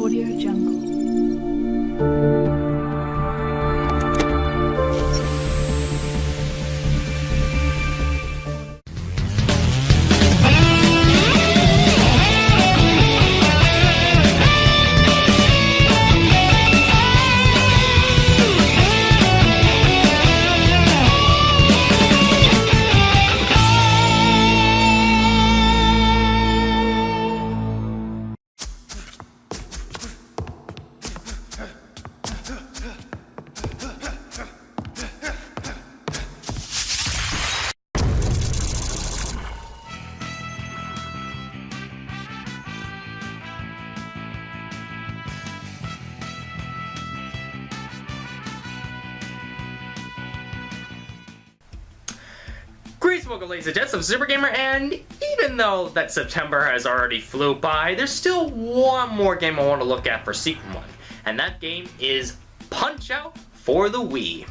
Audio Jungle. Greetings, welcome ladies and gents, I'm Super Gamer, and even though that September has already flew by, there's still one more game I want to look at for Season 1, and that game is Punch-Out for the Wii.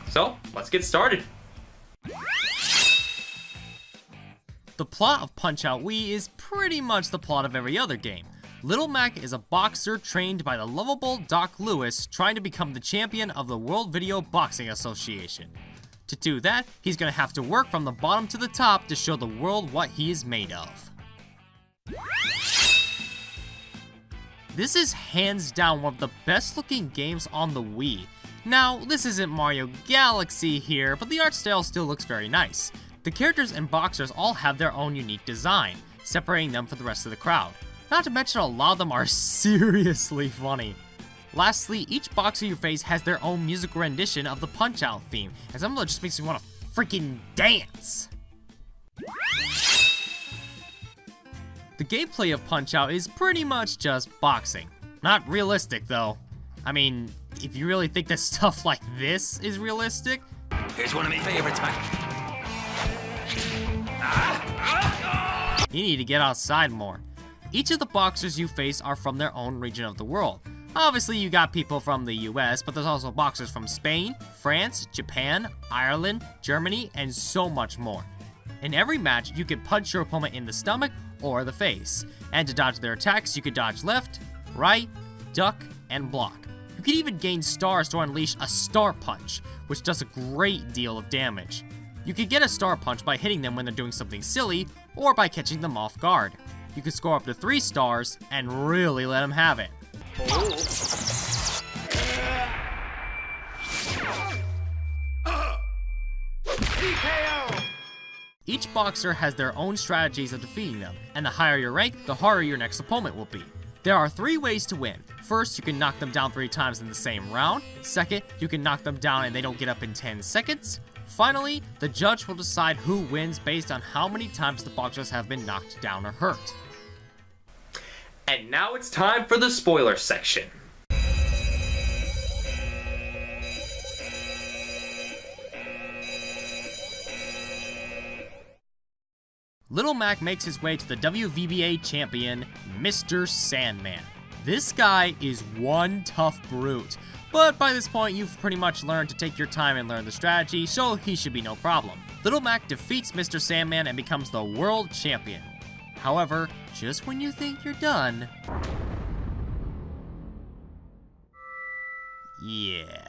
So, let's get started. The plot of Punch-Out Wii is pretty much the plot of every other game. Little Mac is a boxer trained by the lovable Doc Lewis trying to become the champion of the World Video Boxing Association. To do that, he's gonna have to work from the bottom to the top to show the world what he is made of. This is hands down one of the best looking games on the Wii. Now, this isn't Mario Galaxy here, but the art style still looks very nice. The characters and boxers all have their own unique design, separating them from the rest of the crowd. Not to mention a lot of them are seriously funny. Lastly, each boxer you face has their own musical rendition of the Punch-Out theme, and some of it just makes me want to freaking dance. The gameplay of Punch-Out is pretty much just boxing. Not realistic though. I mean, if you really think that stuff like this is realistic, here's one of my favorites, man. You need to get outside more. Each of the boxers you face are from their own region of the world. Obviously, you got people from the US, but there's also boxers from Spain, France, Japan, Ireland, Germany, and so much more. In every match, you can punch your opponent in the stomach or the face. And to dodge their attacks, you can dodge left, right, duck, and block. You can even gain stars to unleash a star punch, which does a great deal of damage. You can get a star punch by hitting them when they're doing something silly, or by catching them off guard. You can score up to 3 stars and really let them have it. Each boxer has their own strategies of defeating them, and the higher your rank, the harder your next opponent will be. There are 3 ways to win. First, you can knock them down 3 times in the same round. Second, you can knock them down and they don't get up in 10 seconds. Finally, the judge will decide who wins based on how many times the boxers have been knocked down or hurt. And now it's time for the spoiler section. Little Mac makes his way to the WVBA champion, Mr. Sandman. This guy is one tough brute, but by this point you've pretty much learned to take your time and learn the strategy, so he should be no problem. Little Mac defeats Mr. Sandman and becomes the world champion. However, just when you think you're done... yeah.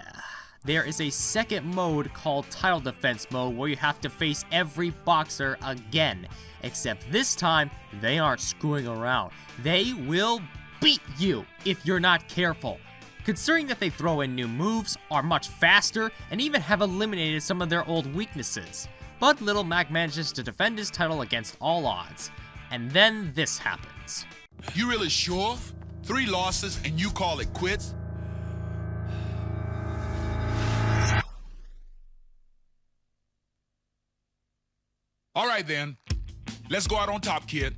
There is a second mode called Title Defense Mode where you have to face every boxer again. Except this time, they aren't screwing around. They will beat you if you're not careful. Considering that they throw in new moves, are much faster, and even have eliminated some of their old weaknesses. But Little Mac manages to defend his title against all odds. And then this happens. You really sure? 3 losses and you call it quits? All right then, let's go out on top, kid.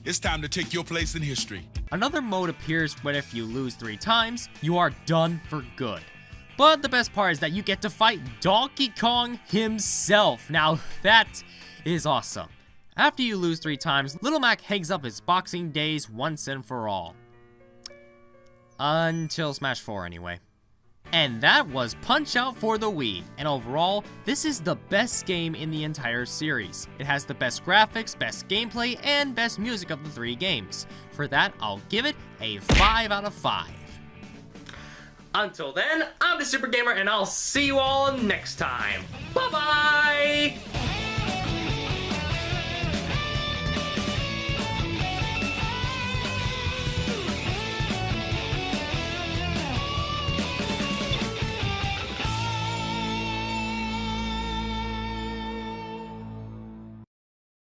It's time to take your place in history. Another mode appears when if you lose 3 times, you are done for good. But the best part is that you get to fight Donkey Kong himself. Now that is awesome. After you lose 3 times, Little Mac hangs up his boxing days once and for all. Until Smash 4 anyway. And that was Punch-Out for the Wii, and overall, this is the best game in the entire series. It has the best graphics, best gameplay, and best music of the 3 games. For that, I'll give it a 5 out of 5. Until then, I'm the Super Gamer, and I'll see you all next time. Bye-bye!